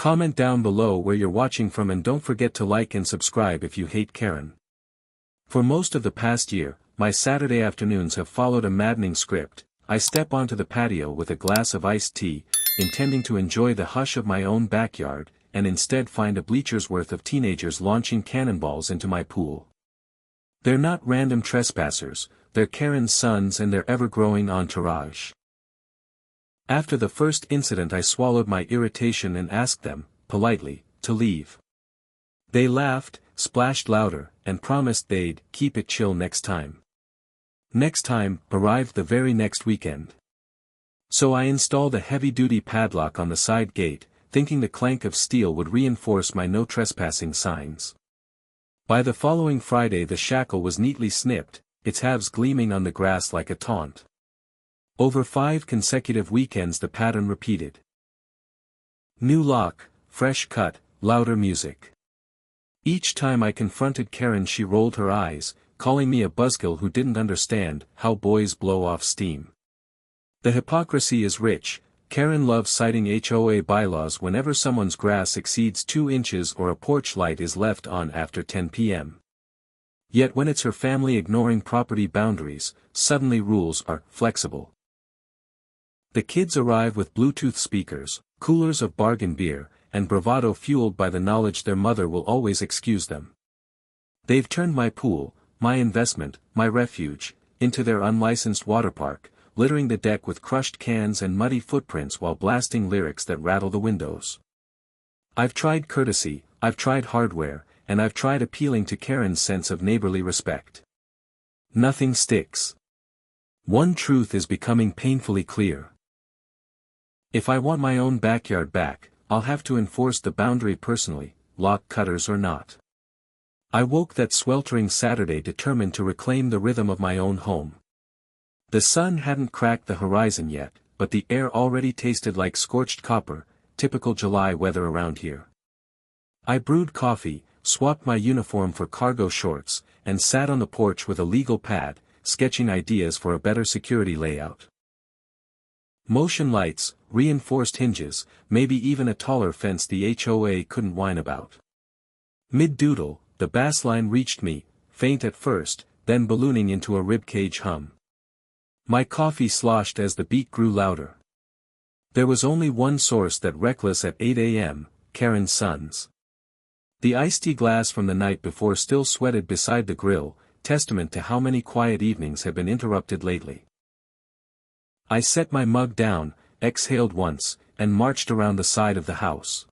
Comment down below where you're watching from and don't forget to like and subscribe if you hate Karen. For most of the past year, my Saturday afternoons have followed a maddening script. I step onto the patio with a glass of iced tea, intending to enjoy the hush of my own backyard, and instead find a bleacher's worth of teenagers launching cannonballs into my pool. They're not random trespassers, they're Karen's sons and their ever-growing entourage. After the first incident I swallowed my irritation and asked them, politely, to leave. They laughed, splashed louder, and promised they'd keep it chill next time. Next time arrived the very next weekend. So I installed a heavy-duty padlock on the side gate, thinking the clank of steel would reinforce my no trespassing signs. By the following Friday the shackle was neatly snipped, its halves gleaming on the grass like a taunt. Over 5 consecutive weekends the pattern repeated. New lock, fresh cut, louder music. Each time I confronted Karen she rolled her eyes, calling me a buzzkill who didn't understand how boys blow off steam. The hypocrisy is rich. Karen loves citing HOA bylaws whenever someone's grass exceeds 2 inches or a porch light is left on after 10 p.m. Yet when it's her family ignoring property boundaries, suddenly rules are flexible. The kids arrive with Bluetooth speakers, coolers of bargain beer, and bravado fueled by the knowledge their mother will always excuse them. They've turned my pool, my investment, my refuge, into their unlicensed water park, littering the deck with crushed cans and muddy footprints while blasting lyrics that rattle the windows. I've tried courtesy, I've tried hardware, and I've tried appealing to Karen's sense of neighborly respect. Nothing sticks. One truth is becoming painfully clear. If I want my own backyard back, I'll have to enforce the boundary personally, lock cutters or not. I woke that sweltering Saturday determined to reclaim the rhythm of my own home. The sun hadn't cracked the horizon yet, but the air already tasted like scorched copper, typical July weather around here. I brewed coffee, swapped my uniform for cargo shorts, and sat on the porch with a legal pad, sketching ideas for a better security layout. Motion lights, reinforced hinges, maybe even a taller fence the HOA couldn't whine about. Mid-doodle, the bass line reached me, faint at first, then ballooning into a ribcage hum. My coffee sloshed as the beat grew louder. There was only one source that reckless at 8 a.m., Karen's sons. The iced tea glass from the night before still sweated beside the grill, testament to how many quiet evenings have been interrupted lately. I set my mug down, exhaled once, and marched around the side of the house.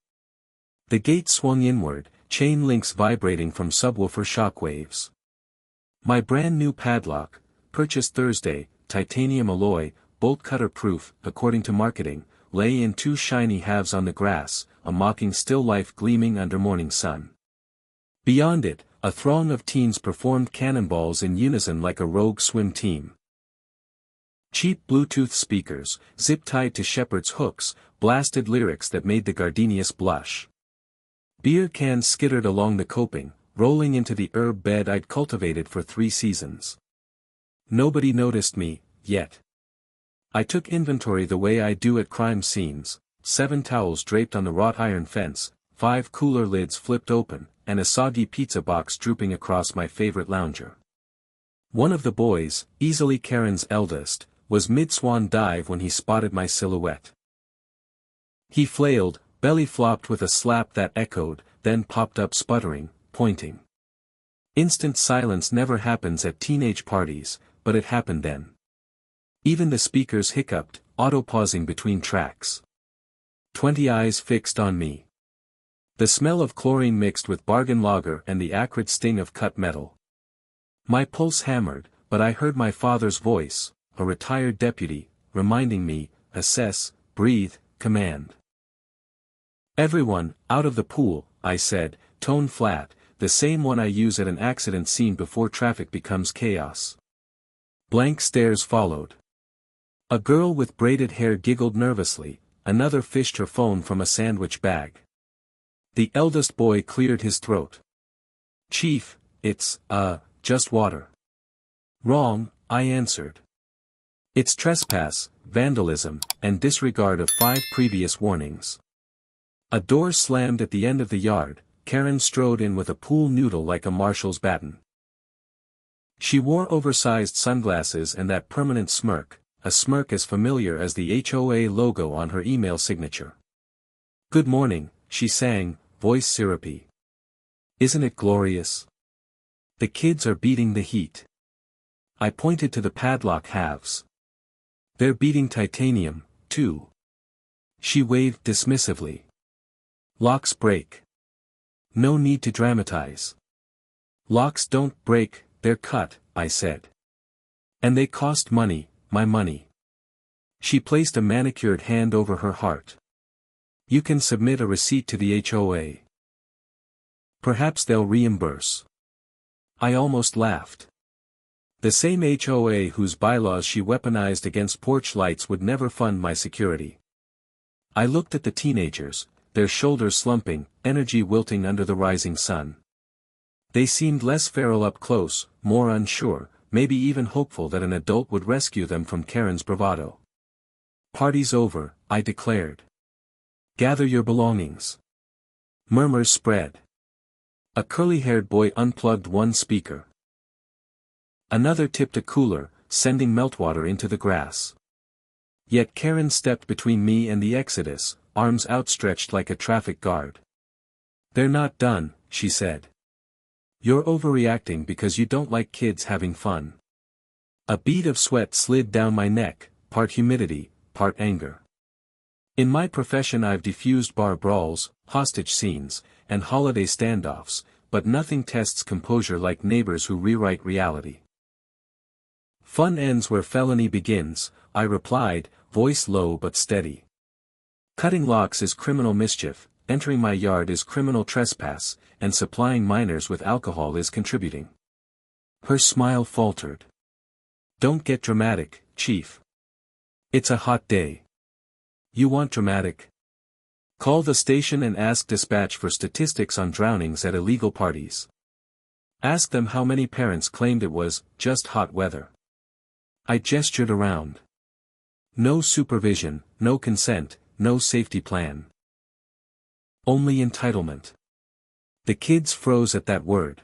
The gate swung inward, chain links vibrating from subwoofer shockwaves. My brand new padlock, purchased Thursday, titanium alloy, bolt cutter proof, according to marketing, lay in 2 shiny halves on the grass, a mocking still life gleaming under morning sun. Beyond it, a throng of teens performed cannonballs in unison like a rogue swim team. Cheap Bluetooth speakers, zip-tied to shepherd's hooks, blasted lyrics that made the gardenias blush. Beer cans skittered along the coping, rolling into the herb bed I'd cultivated for 3 seasons. Nobody noticed me, yet. I took inventory the way I do at crime scenes, 7 towels draped on the wrought iron fence, 5 cooler lids flipped open, and a soggy pizza box drooping across my favorite lounger. One of the boys, easily Karen's eldest, was mid-swan dive when he spotted my silhouette. He flailed, belly flopped with a slap that echoed, then popped up sputtering, pointing. Instant silence never happens at teenage parties, but it happened then. Even the speakers hiccuped, auto-pausing between tracks. 20 eyes fixed on me. The smell of chlorine mixed with bargain lager and the acrid sting of cut metal. My pulse hammered, but I heard my father's voice, a retired deputy, reminding me, assess, breathe, command. Everyone, out of the pool, I said, tone flat, the same one I use at an accident scene before traffic becomes chaos. Blank stares followed. A girl with braided hair giggled nervously, another fished her phone from a sandwich bag. The eldest boy cleared his throat. Chief, it's, just water. Wrong, I answered. It's trespass, vandalism, and disregard of 5 previous warnings. A door slammed at the end of the yard. Karen strode in with a pool noodle like a marshal's baton. She wore oversized sunglasses and that permanent smirk, a smirk as familiar as the HOA logo on her email signature. "Good morning," she sang, voice syrupy. "Isn't it glorious? The kids are beating the heat." I pointed to the padlock halves. "They're beating titanium, too." She waved dismissively. "Locks break. No need to dramatize." "Locks don't break, they're cut," I said. "And they cost money, my money." She placed a manicured hand over her heart. "You can submit a receipt to the HOA. Perhaps they'll reimburse." I almost laughed. The same HOA whose bylaws she weaponized against porch lights would never fund my security. I looked at the teenagers, their shoulders slumping, energy wilting under the rising sun. They seemed less feral up close, more unsure, maybe even hopeful that an adult would rescue them from Karen's bravado. "Party's over," I declared. "Gather your belongings." Murmurs spread. A curly-haired boy unplugged one speaker. Another tipped a cooler, sending meltwater into the grass. Yet Karen stepped between me and the exodus, arms outstretched like a traffic guard. "They're not done," she said. "You're overreacting because you don't like kids having fun." A bead of sweat slid down my neck, part humidity, part anger. In my profession I've diffused bar brawls, hostage scenes, and holiday standoffs, but nothing tests composure like neighbors who rewrite reality. "Fun ends where felony begins," I replied, voice low but steady. "Cutting locks is criminal mischief, entering my yard is criminal trespass, and supplying minors with alcohol is contributing." Her smile faltered. "Don't get dramatic, Chief. It's a hot day. You want dramatic? Call the station and ask dispatch for statistics on drownings at illegal parties. Ask them how many parents claimed it was just hot weather." I gestured around. No supervision, no consent, no safety plan. Only entitlement. The kids froze at that word.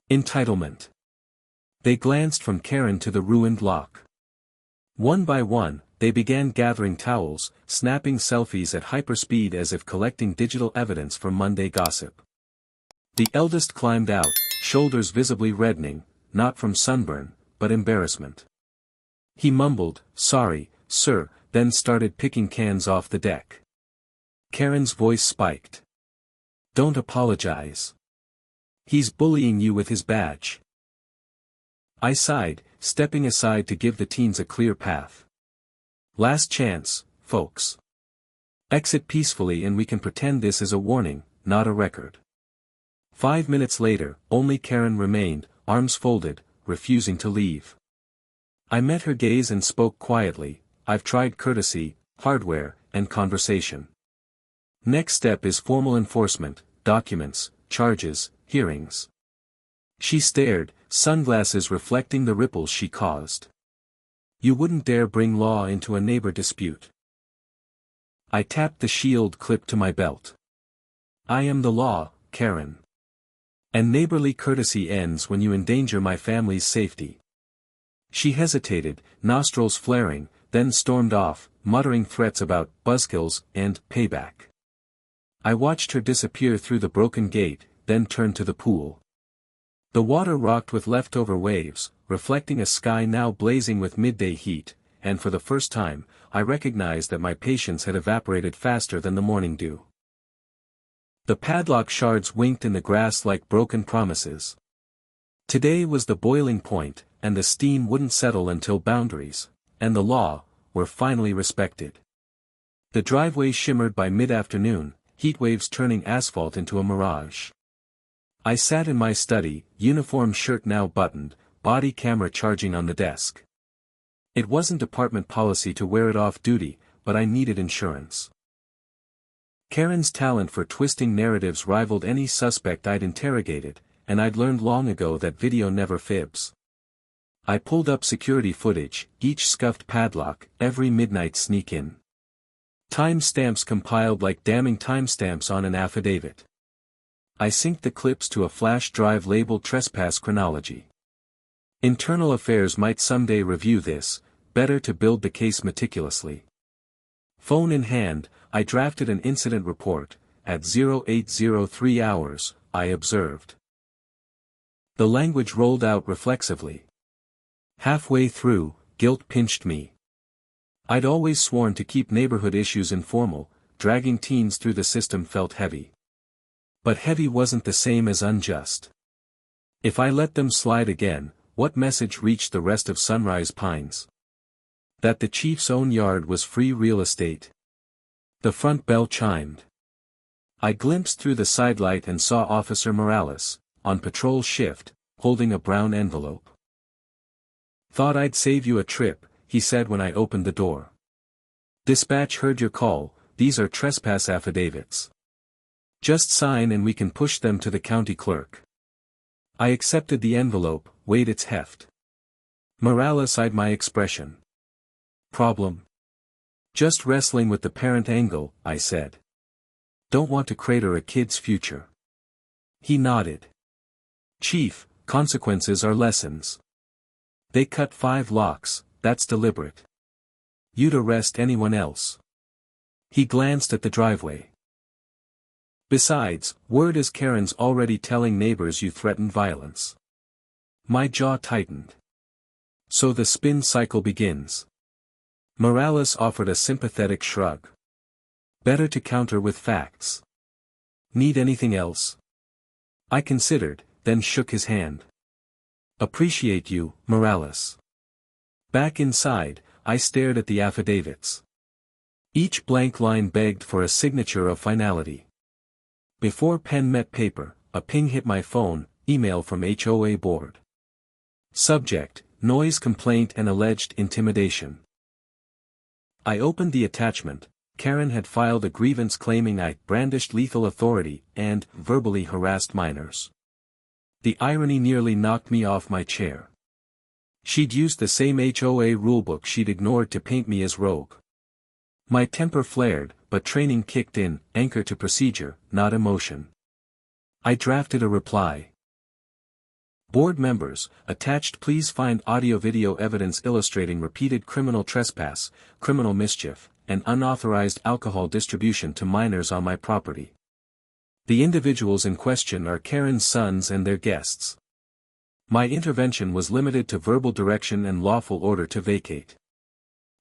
Entitlement. They glanced from Karen to the ruined lock. One by one, they began gathering towels, snapping selfies at hyperspeed as if collecting digital evidence for Monday gossip. The eldest climbed out, shoulders visibly reddening, not from sunburn, but embarrassment. He mumbled, "Sorry, sir," then started picking cans off the deck. Karen's voice spiked. "Don't apologize. He's bullying you with his badge." I sighed, stepping aside to give the teens a clear path. "Last chance, folks. Exit peacefully and we can pretend this is a warning, not a record." 5 minutes later, only Karen remained, arms folded, refusing to leave. I met her gaze and spoke quietly, "I've tried courtesy, hardware, and conversation. Next step is formal enforcement, documents, charges, hearings." She stared, sunglasses reflecting the ripples she caused. "You wouldn't dare bring law into a neighbor dispute." I tapped the shield clip to my belt. "I am the law, Karen. And neighborly courtesy ends when you endanger my family's safety." She hesitated, nostrils flaring, then stormed off, muttering threats about buzzkills and payback. I watched her disappear through the broken gate, then turned to the pool. The water rocked with leftover waves, reflecting a sky now blazing with midday heat, and for the first time, I recognized that my patience had evaporated faster than the morning dew. The padlock shards winked in the grass like broken promises. Today was the boiling point, and the steam wouldn't settle until boundaries, and the law, were finally respected. The driveway shimmered by mid-afternoon, heatwaves turning asphalt into a mirage. I sat in my study, uniform shirt now buttoned, body camera charging on the desk. It wasn't department policy to wear it off-duty, but I needed insurance. Karen's talent for twisting narratives rivaled any suspect I'd interrogated, and I'd learned long ago that video never fibs. I pulled up security footage, each scuffed padlock, every midnight sneak-in. Timestamps compiled like damning timestamps on an affidavit. I synced the clips to a flash drive labeled Trespass Chronology. Internal Affairs might someday review this, better to build the case meticulously. Phone in hand, I drafted an incident report. At 0803 hours, I observed. The language rolled out reflexively. Halfway through, guilt pinched me. I'd always sworn to keep neighborhood issues informal, dragging teens through the system felt heavy. But heavy wasn't the same as unjust. If I let them slide again, what message reached the rest of Sunrise Pines? That the chief's own yard was free real estate. The front bell chimed. I glimpsed through the sidelight and saw Officer Morales, on patrol shift, holding a brown envelope. "Thought I'd save you a trip," he said when I opened the door. "Dispatch heard your call, these are trespass affidavits. Just sign and we can push them to the county clerk." I accepted the envelope, weighed its heft. Morales eyed my expression. "Problem?" "Just wrestling with the parent angle," I said. "Don't want to crater a kid's future." He nodded. "Chief, consequences are lessons. They cut 5 locks, that's deliberate. You'd arrest anyone else." He glanced at the driveway. "Besides, word is Karen's already telling neighbors you threatened violence." My jaw tightened. So the spin cycle begins. Morales offered a sympathetic shrug. "Better to counter with facts. Need anything else?" I considered, then shook his hand. "Appreciate you, Morales." Back inside, I stared at the affidavits. Each blank line begged for a signature of finality. Before pen met paper, a ping hit my phone, email from HOA board. Subject, noise complaint and alleged intimidation. I opened the attachment. Karen had filed a grievance claiming I brandished lethal authority and verbally harassed minors. The irony nearly knocked me off my chair. She'd used the same HOA rulebook she'd ignored to paint me as rogue. My temper flared, but training kicked in, anchor to procedure, not emotion. I drafted a reply. "Board members, attached please find audio-video evidence illustrating repeated criminal trespass, criminal mischief, and unauthorized alcohol distribution to minors on my property. The individuals in question are Karen's sons and their guests. My intervention was limited to verbal direction and lawful order to vacate.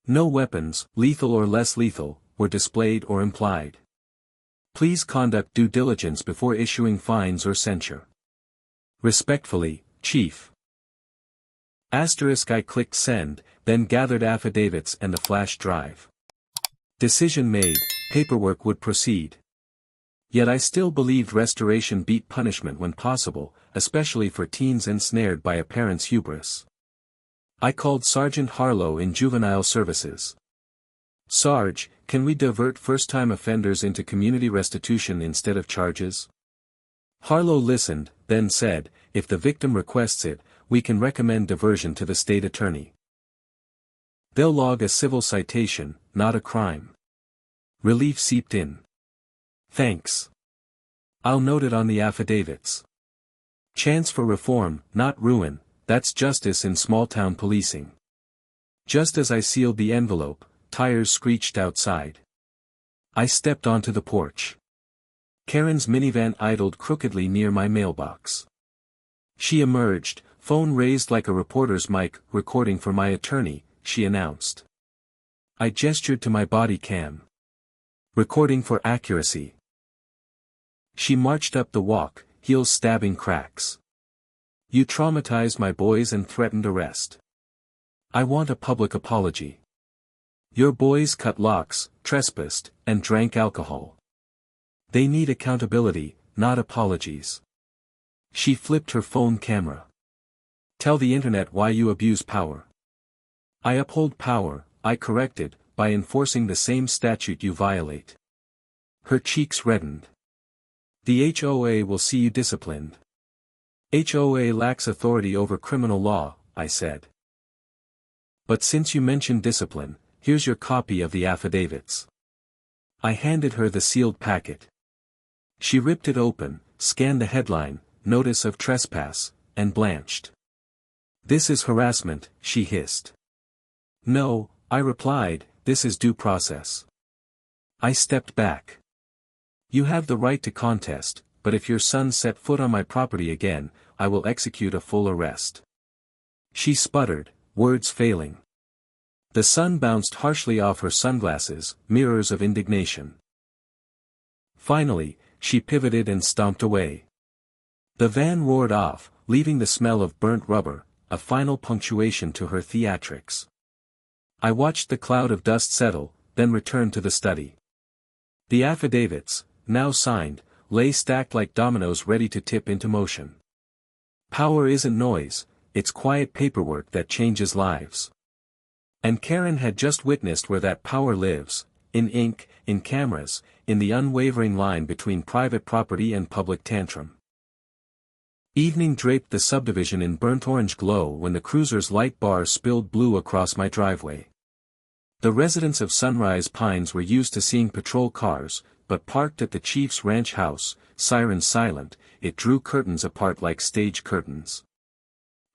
No weapons, lethal or less lethal, were displayed or implied. Please conduct due diligence before issuing fines or censure. Respectfully, Chief." I clicked send, then gathered affidavits and a flash drive. Decision made, paperwork would proceed. Yet I still believed restoration beat punishment when possible, especially for teens ensnared by a parent's hubris. I called Sergeant Harlow in Juvenile Services. "Sarge, can we divert first-time offenders into community restitution instead of charges?" Harlow listened, then said, "If the victim requests it, we can recommend diversion to the state attorney. They'll log a civil citation, not a crime." Relief seeped in. "Thanks. I'll note it on the affidavits. Chance for reform, not ruin, that's justice in small-town policing." Just as I sealed the envelope, tires screeched outside. I stepped onto the porch. Karen's minivan idled crookedly near my mailbox. She emerged, phone raised like a reporter's mic, recording for my attorney, she announced. I gestured to my body cam. Recording for accuracy. She marched up the walk, heels stabbing cracks. "You traumatized my boys and threatened arrest. I want a public apology. Your boys cut locks, trespassed, and drank alcohol. They need accountability, not apologies." She flipped her phone camera. "Tell the internet why you abuse power." "I uphold power," I corrected, "by enforcing the same statute you violate." Her cheeks reddened. "The HOA will see you disciplined." "HOA lacks authority over criminal law," I said. "But since you mentioned discipline, here's your copy of the affidavits." I handed her the sealed packet. She ripped it open, scanned the headline, "Notice of Trespass," and blanched. "This is harassment," she hissed. "No," I replied, "this is due process." I stepped back. "You have the right to contest, but if your son set foot on my property again, I will execute a full arrest." She sputtered, words failing. The sun bounced harshly off her sunglasses, mirrors of indignation. Finally, she pivoted and stomped away. The van roared off, leaving the smell of burnt rubber, a final punctuation to her theatrics. I watched the cloud of dust settle, then returned to the study. The affidavits, now signed, lay stacked like dominoes ready to tip into motion. Power isn't noise, it's quiet paperwork that changes lives. And Karen had just witnessed where that power lives, in ink, in cameras, in the unwavering line between private property and public tantrum. Evening draped the subdivision in burnt orange glow when the cruiser's light bar spilled blue across my driveway. The residents of Sunrise Pines were used to seeing patrol cars, but parked at the chief's ranch house, sirens silent, it drew curtains apart like stage curtains.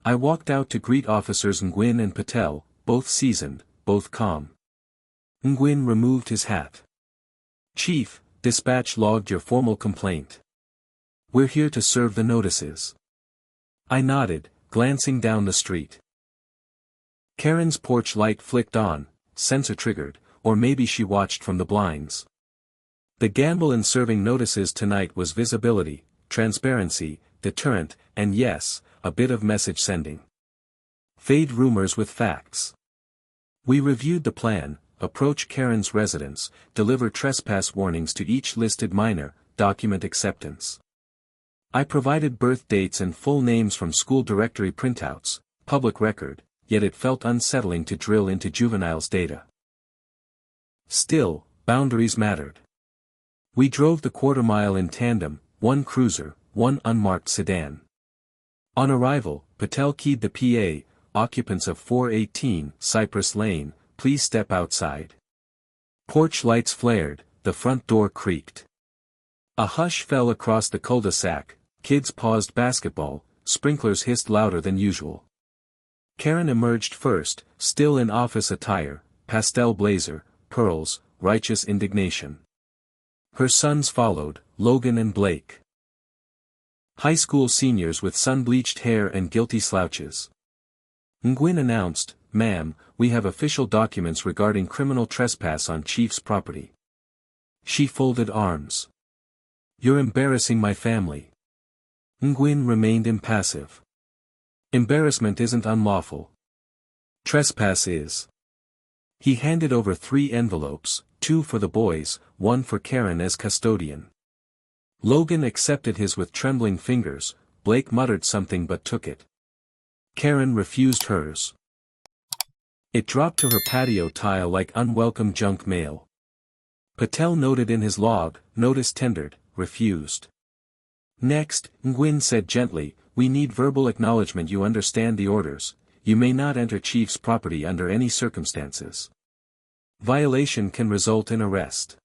I walked out to greet officers Nguyen and Patel, both seasoned, both calm. Nguyen removed his hat. "Chief, dispatch logged your formal complaint. We're here to serve the notices." I nodded, glancing down the street. Karen's porch light flicked on, sensor triggered, or maybe she watched from the blinds. The gamble in serving notices tonight was visibility, transparency, deterrent, and yes, a bit of message sending. Fade rumors with facts. We reviewed the plan, approach Karen's residence, deliver trespass warnings to each listed minor, document acceptance. I provided birth dates and full names from school directory printouts, public record, yet it felt unsettling to drill into juveniles' data. Still, boundaries mattered. We drove the quarter-mile in tandem, one cruiser, one unmarked sedan. On arrival, Patel keyed the PA, "Occupants of 418 Cypress Lane, please step outside." Porch lights flared, the front door creaked. A hush fell across the cul-de-sac, kids paused basketball, sprinklers hissed louder than usual. Karen emerged first, still in office attire, pastel blazer, pearls, righteous indignation. Her sons followed, Logan and Blake. High school seniors with sun-bleached hair and guilty slouches. Nguyen announced, "Ma'am, we have official documents regarding criminal trespass on Chief's property." She folded arms. "You're embarrassing my family." Nguyen remained impassive. "Embarrassment isn't unlawful. Trespass is." He handed over 3 envelopes, 2 for the boys, 1 for Karen as custodian. Logan accepted his with trembling fingers, Blake muttered something but took it. Karen refused hers. It dropped to her patio tile like unwelcome junk mail. Patel noted in his log, "Notice tendered, refused." Next, Nguyen said gently, "We need verbal acknowledgement you understand the orders. You may not enter Chief's property under any circumstances. Violation can result in arrest."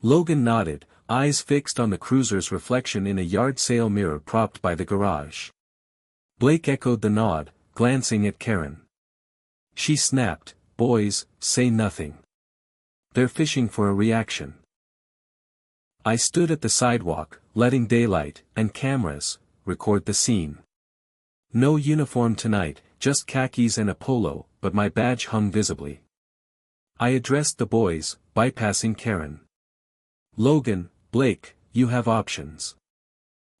Logan nodded, eyes fixed on the cruiser's reflection in a yard sale mirror propped by the garage. Blake echoed the nod, glancing at Karen. She snapped, "Boys, say nothing. They're fishing for a reaction." I stood at the sidewalk, letting daylight, and cameras, record the scene. No uniform tonight, just khakis and a polo, but my badge hung visibly. I addressed the boys, bypassing Karen. "Logan, Blake, you have options.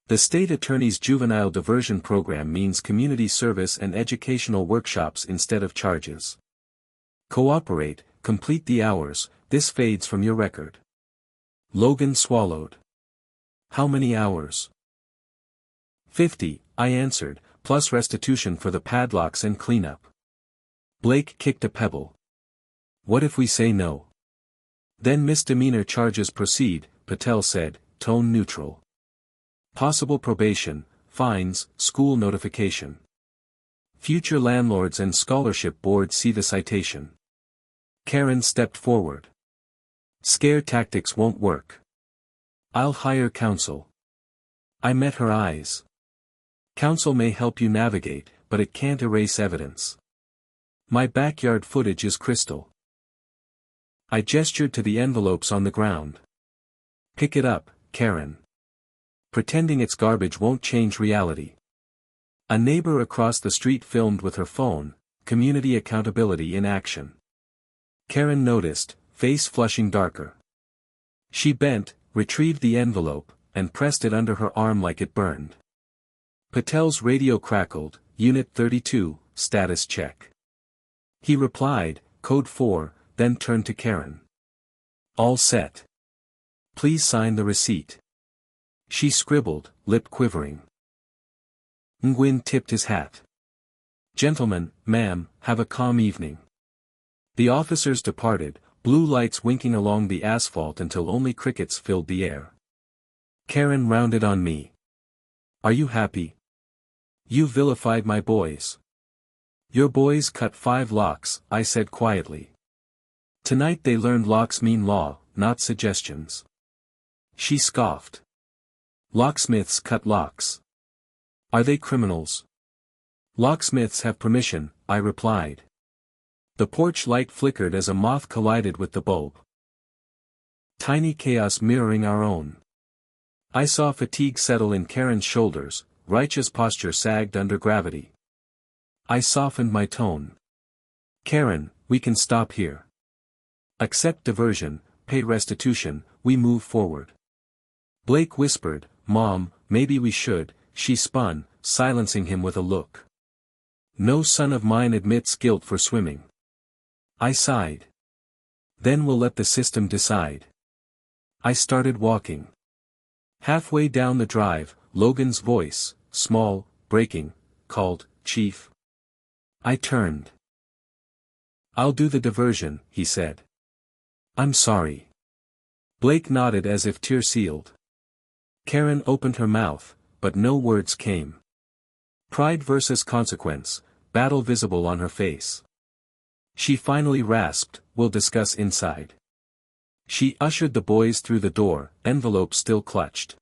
The state attorney's juvenile diversion program means community service and educational workshops instead of charges. Cooperate, complete the hours, this fades from your record." Logan swallowed. "How many hours?" 50, I answered, plus restitution for the padlocks and cleanup. Blake kicked a pebble. "What if we say no?" "Then misdemeanor charges proceed," Patel said, tone neutral. "Possible probation, fines, school notification. Future landlords and scholarship board see the citation." Karen stepped forward. Scare tactics won't work. I'll hire counsel. I met her eyes. Counsel may help you navigate, but it can't erase evidence. My backyard footage is crystal. I gestured to the envelopes on the ground. Pick it up, Karen. Pretending it's garbage won't change reality. A neighbor across the street filmed with her phone, community accountability in action. Karen noticed, face flushing darker. She bent, retrieved the envelope, and pressed it under her arm like it burned. Patel's radio crackled, Unit 32, status check. He replied, Code 4, then turned to Karen. All set. Please sign the receipt. She scribbled, lip quivering. Nguyen tipped his hat. Gentlemen, ma'am, have a calm evening. The officers departed, blue lights winking along the asphalt until only crickets filled the air. Karen rounded on me. Are you happy? You vilified my boys. Your boys cut 5 locks, I said quietly. Tonight they learned locks mean law, not suggestions. She scoffed. Locksmiths cut locks. Are they criminals? Locksmiths have permission, I replied. The porch light flickered as a moth collided with the bulb. Tiny chaos mirroring our own. I saw fatigue settle in Karen's shoulders, righteous posture sagged under gravity. I softened my tone. Karen, we can stop here. Accept diversion, pay restitution, we move forward. Blake whispered, Mom, maybe we should. She spun, silencing him with a look. No son of mine admits guilt for swimming. I sighed. Then we'll let the system decide. I started walking. Halfway down the drive, Logan's voice, small, breaking, called, Chief. I turned. I'll do the diversion, he said. I'm sorry. Blake nodded as if tear-sealed. Karen opened her mouth, but no words came. Pride versus consequence, battle visible on her face. She finally rasped, we'll discuss inside. She ushered the boys through the door, envelope still clutched.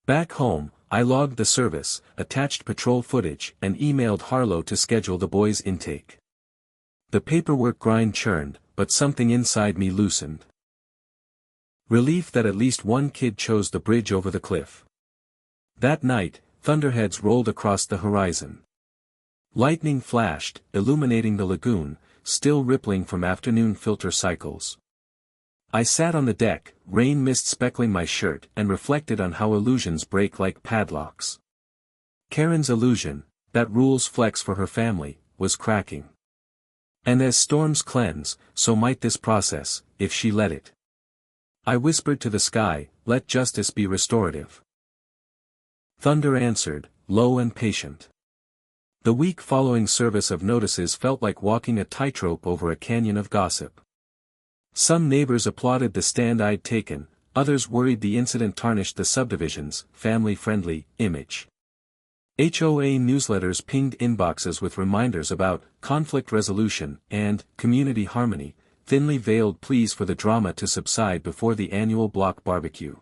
Back home, I logged the service, attached patrol footage, and emailed Harlow to schedule the boys' intake. The paperwork grind churned, but something inside me loosened. Relief that at least one kid chose the bridge over the cliff. That night, thunderheads rolled across the horizon. Lightning flashed, illuminating the lagoon, still rippling from afternoon filter cycles. I sat on the deck, rain mist speckling my shirt, and reflected on how illusions break like padlocks. Karen's illusion, that rules flex for her family, was cracking. And as storms cleanse, so might this process, if she let it. I whispered to the sky, let justice be restorative. Thunder answered, low and patient. The week following service of notices felt like walking a tightrope over a canyon of gossip. Some neighbors applauded the stand I'd taken, others worried the incident tarnished the subdivision's family-friendly image. HOA newsletters pinged inboxes with reminders about conflict resolution and community harmony, thinly veiled pleas for the drama to subside before the annual block barbecue.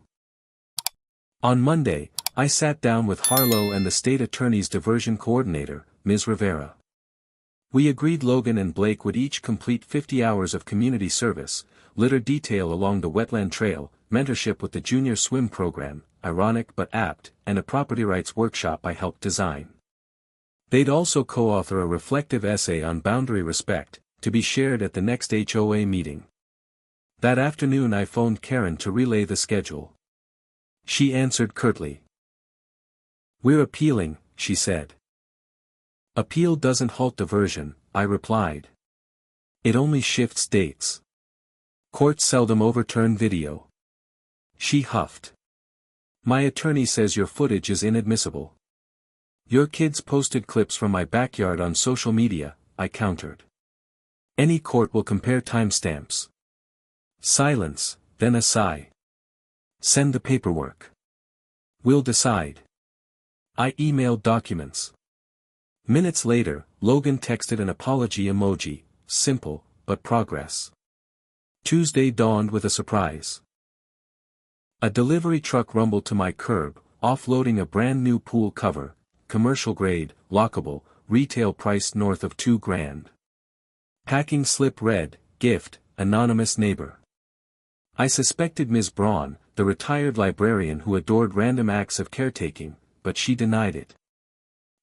On Monday, I sat down with Harlow and the state attorney's diversion coordinator, Ms. Rivera. We agreed Logan and Blake would each complete 50 hours of community service, litter detail along the wetland trail, mentorship with the junior swim program, ironic but apt, and a property rights workshop I helped design. They'd also co-author a reflective essay on boundary respect, to be shared at the next HOA meeting. That afternoon I phoned Karen to relay the schedule. She answered curtly. We're appealing, she said. Appeal doesn't halt diversion, I replied. It only shifts dates. Courts seldom overturn video. She huffed. My attorney says your footage is inadmissible. Your kids posted clips from my backyard on social media, I countered. Any court will compare timestamps. Silence, then a sigh. Send the paperwork. We'll decide. I emailed documents. Minutes later, Logan texted an apology emoji, simple, but progress. Tuesday dawned with a surprise. A delivery truck rumbled to my curb, offloading a brand new pool cover, commercial grade, lockable, retail priced north of $2,000. Packing slip read, "Gift, anonymous neighbor." I suspected Ms. Braun, the retired librarian who adored random acts of caretaking, but she denied it.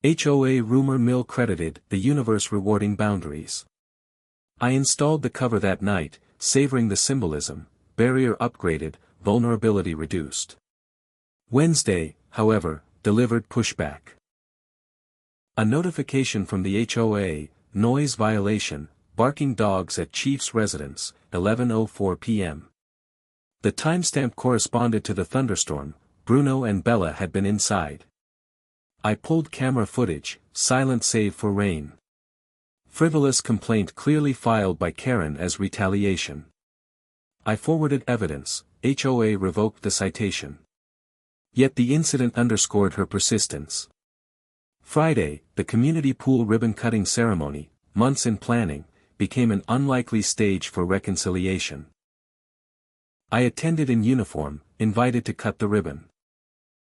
HOA rumor mill credited the universe rewarding boundaries. I installed the cover that night, savoring the symbolism, barrier upgraded, vulnerability reduced. Wednesday, however, delivered pushback. A notification from the HOA, noise violation, barking dogs at Chief's residence, 11:04 p.m. The timestamp corresponded to the thunderstorm. Bruno and Bella had been inside. I pulled camera footage, silent save for rain. Frivolous complaint clearly filed by Karen as retaliation. I forwarded evidence. HOA revoked the citation. Yet the incident underscored her persistence. Friday, the community pool ribbon-cutting ceremony, months in planning, became an unlikely stage for reconciliation. I attended in uniform, invited to cut the ribbon.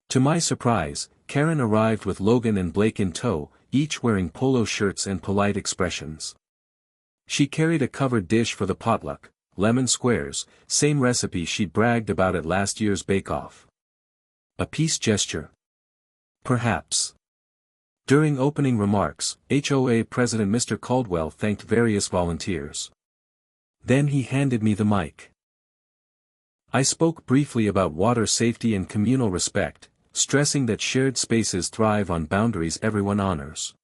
To my surprise, Karen arrived with Logan and Blake in tow, each wearing polo shirts and polite expressions. She carried a covered dish for the potluck, lemon squares, same recipe she'd bragged about at last year's bake-off. A peace gesture? Perhaps. During opening remarks, HOA President Mr. Caldwell thanked various volunteers. Then he handed me the mic. I spoke briefly about water safety and communal respect, stressing that shared spaces thrive on boundaries everyone honors.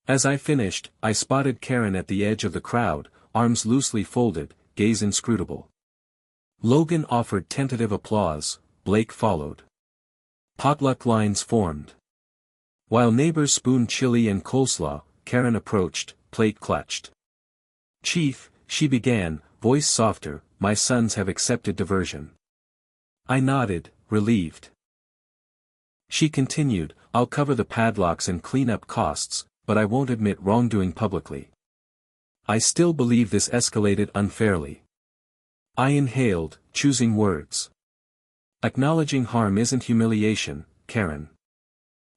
As I finished, I spotted Karen at the edge of the crowd, arms loosely folded, gaze inscrutable. Logan offered tentative applause, Blake followed. Potluck lines formed. While neighbors spooned chili and coleslaw, Karen approached, plate clutched. "Chief," she began, voice softer, "my sons have accepted diversion." I nodded, relieved. She continued, "I'll cover the padlocks and cleanup costs, but I won't admit wrongdoing publicly. I still believe this escalated unfairly." I inhaled, choosing words. Acknowledging harm isn't humiliation, Karen.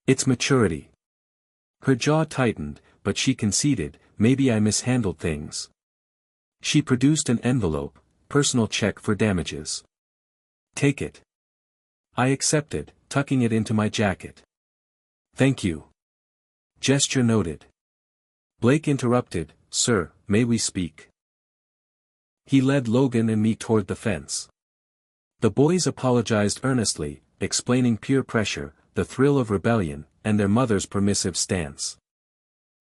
It's maturity. Her jaw tightened, but she conceded, "Maybe I mishandled things." She produced an envelope, personal check for damages. "Take it." I accepted, tucking it into my jacket. "Thank you." Gesture noted. Blake interrupted, "Sir, may we speak?" He led Logan and me toward the fence. The boys apologized earnestly, explaining peer pressure, the thrill of rebellion, and their mother's permissive stance.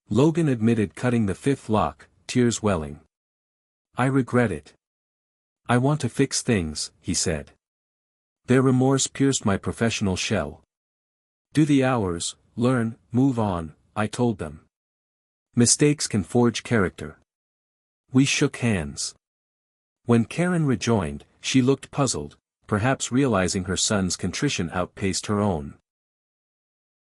Logan admitted cutting the fifth lock, tears welling. "I regret it. I want to fix things," he said. Their remorse pierced my professional shell. "Do the hours, learn, move on," I told them. "Mistakes can forge character." We shook hands. When Karen rejoined, she looked puzzled, perhaps realizing her son's contrition outpaced her own.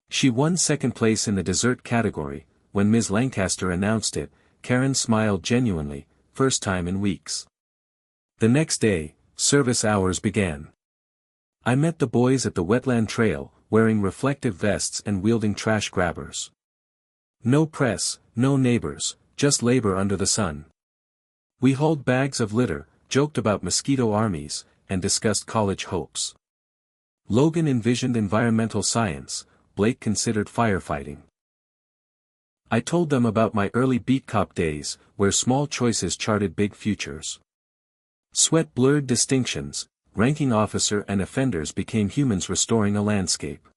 She won second place in the dessert category. When Ms. Lancaster announced it, Karen smiled genuinely, first time in weeks. The next day, service hours began. I met the boys at the wetland trail, wearing reflective vests and wielding trash grabbers. No press, no neighbors, just labor under the sun. We hauled bags of litter, joked about mosquito armies, and discussed college hopes. Logan envisioned environmental science, Blake considered firefighting. I told them about my early beat cop days, where small choices charted big futures. Sweat blurred distinctions, ranking officer and offenders became humans restoring a landscape.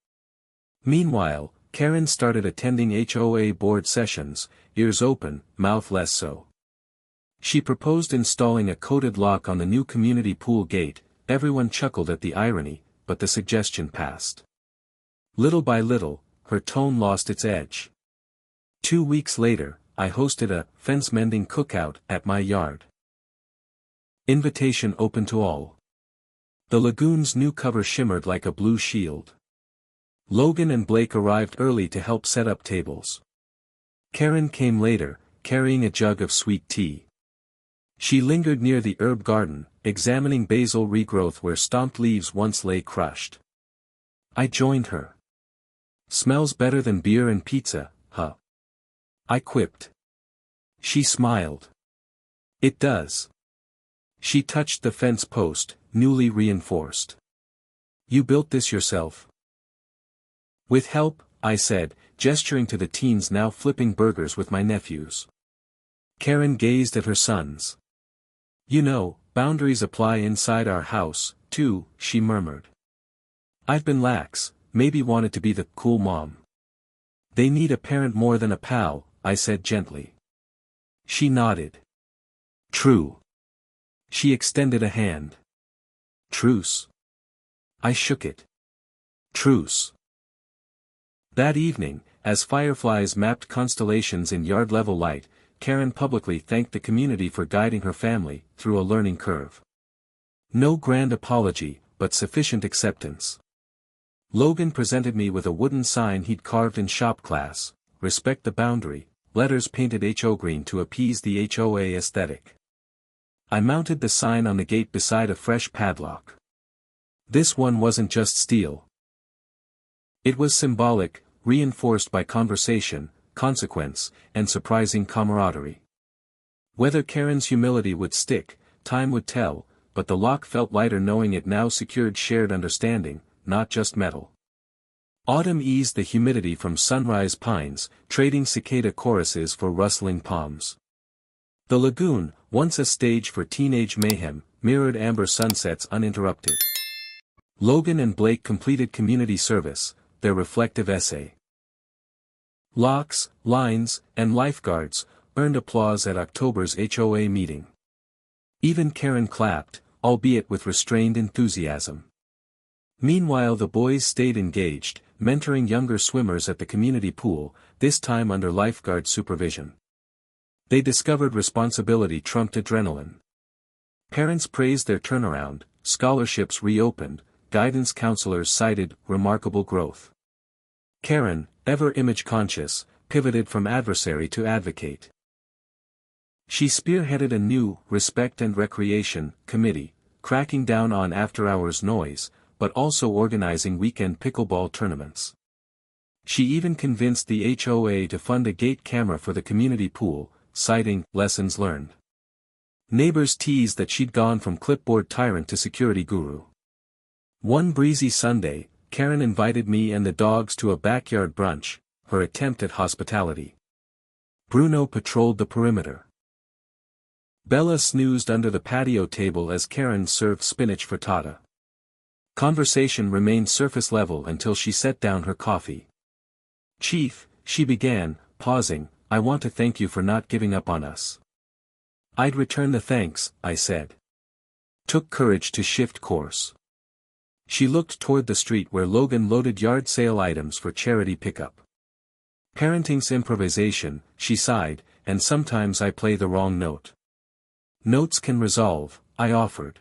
Meanwhile, Karen started attending HOA board sessions, ears open, mouth less so. She proposed installing a coded lock on the new community pool gate. Everyone chuckled at the irony, but the suggestion passed. Little by little, her tone lost its edge. 2 weeks later, I hosted a fence-mending cookout at my yard. Invitation open to all. The lagoon's new cover shimmered like a blue shield. Logan and Blake arrived early to help set up tables. Karen came later, carrying a jug of sweet tea. She lingered near the herb garden, examining basil regrowth where stomped leaves once lay crushed. I joined her. "Smells better than beer and pizza, huh?" I quipped. She smiled. "It does." She touched the fence post, newly reinforced. "You built this yourself?" "With help," I said, gesturing to the teens now flipping burgers with my nephews. Karen gazed at her sons. "You know, boundaries apply inside our house, too," she murmured. "I've been lax, maybe wanted to be the cool mom." "They need a parent more than a pal," I said gently. She nodded. "True." She extended a hand. "Truce." I shook it. "Truce." That evening, as fireflies mapped constellations in yard-level light, Karen publicly thanked the community for guiding her family through a learning curve. No grand apology, but sufficient acceptance. Logan presented me with a wooden sign he'd carved in shop class: "Respect the boundary," letters painted HO green to appease the HOA aesthetic. I mounted the sign on the gate beside a fresh padlock. This one wasn't just steel. It was symbolic, reinforced by conversation, consequence, and surprising camaraderie. Whether Karen's humility would stick, time would tell, but the lock felt lighter knowing it now secured shared understanding, not just metal. Autumn eased the humidity from sunrise pines, trading cicada choruses for rustling palms. The lagoon, once a stage for teenage mayhem, mirrored amber sunsets uninterrupted. Logan and Blake completed community service, their reflective essay. Locks, lines, and lifeguards earned applause at October's HOA meeting. Even Karen clapped, albeit with restrained enthusiasm. Meanwhile the boys stayed engaged, mentoring younger swimmers at the community pool, this time under lifeguard supervision. They discovered responsibility trumped adrenaline. Parents praised their turnaround, scholarships reopened, guidance counselors cited remarkable growth. Karen, ever image-conscious, pivoted from adversary to advocate. She spearheaded a new Respect and Recreation committee, cracking down on after-hours noise, but also organizing weekend pickleball tournaments. She even convinced the HOA to fund a gate camera for the community pool, citing lessons learned. Neighbors teased that she'd gone from clipboard tyrant to security guru. One breezy Sunday, Karen invited me and the dogs to a backyard brunch, her attempt at hospitality. Bruno patrolled the perimeter. Bella snoozed under the patio table as Karen served spinach frittata. Conversation remained surface level until she set down her coffee. "Chief," she began, pausing, "I want to thank you for not giving up on us." "I'd return the thanks," I said. Took courage to shift course. She looked toward the street where Logan loaded yard sale items for charity pickup. "Parenting's improvisation," she sighed, "and sometimes I play the wrong note." "Notes can resolve," I offered.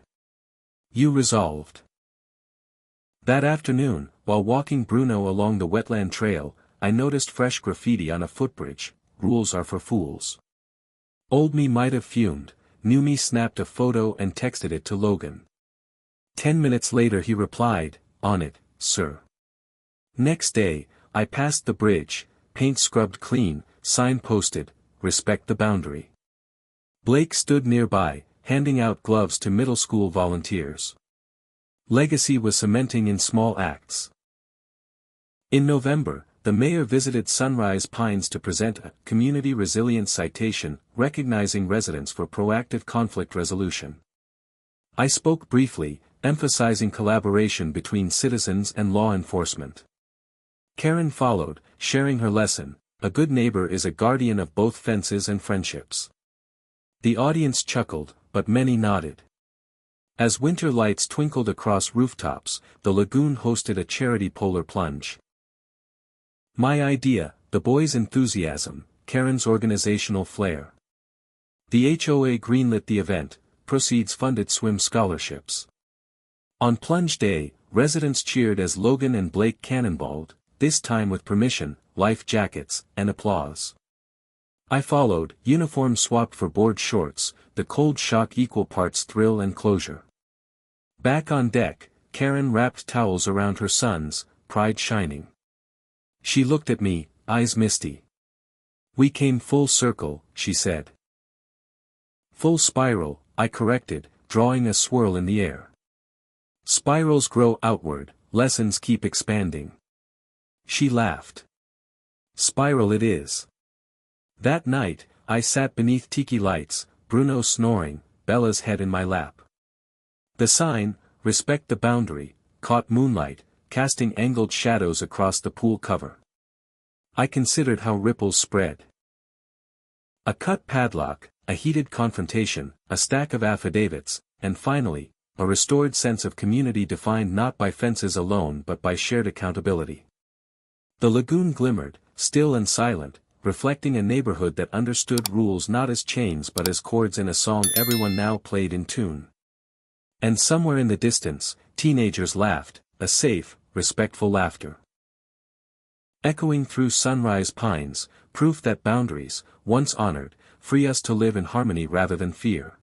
"You resolved." That afternoon, while walking Bruno along the wetland trail, I noticed fresh graffiti on a footbridge: "Rules are for fools." Old me might have fumed, new me snapped a photo and texted it to Logan. 10 minutes later he replied, "On it, sir." Next day, I passed the bridge, paint scrubbed clean, sign posted, "Respect the boundary." Blake stood nearby, handing out gloves to middle school volunteers. Legacy was cementing in small acts. In November, the mayor visited Sunrise Pines to present a community resilience citation recognizing residents for proactive conflict resolution. I spoke briefly, emphasizing collaboration between citizens and law enforcement. Karen followed, sharing her lesson: a good neighbor is a guardian of both fences and friendships. The audience chuckled, but many nodded. As winter lights twinkled across rooftops, the lagoon hosted a charity polar plunge. My idea, the boys' enthusiasm, Karen's organizational flair. The HOA greenlit the event, proceeds funded swim scholarships. On plunge day, residents cheered as Logan and Blake cannonballed, this time with permission, life jackets, and applause. I followed, uniform swapped for board shorts, the cold shock equal parts thrill and closure. Back on deck, Karen wrapped towels around her sons, pride shining. She looked at me, eyes misty. We came full circle, she said. Full spiral, I corrected, drawing a swirl in the air. Spirals grow outward, lessons keep expanding. She laughed. Spiral it is. That night, I sat beneath tiki lights, Bruno snoring, Bella's head in my lap. The sign, respect the boundary, caught moonlight, casting angled shadows across the pool cover. I considered how ripples spread. A cut padlock, a heated confrontation, a stack of affidavits, and finally, a restored sense of community defined not by fences alone but by shared accountability. The lagoon glimmered, still and silent, reflecting a neighborhood that understood rules not as chains but as chords in a song everyone now played in tune. And somewhere in the distance, teenagers laughed, a safe, respectful laughter. Echoing through sunrise pines, proof that boundaries, once honored, free us to live in harmony rather than fear.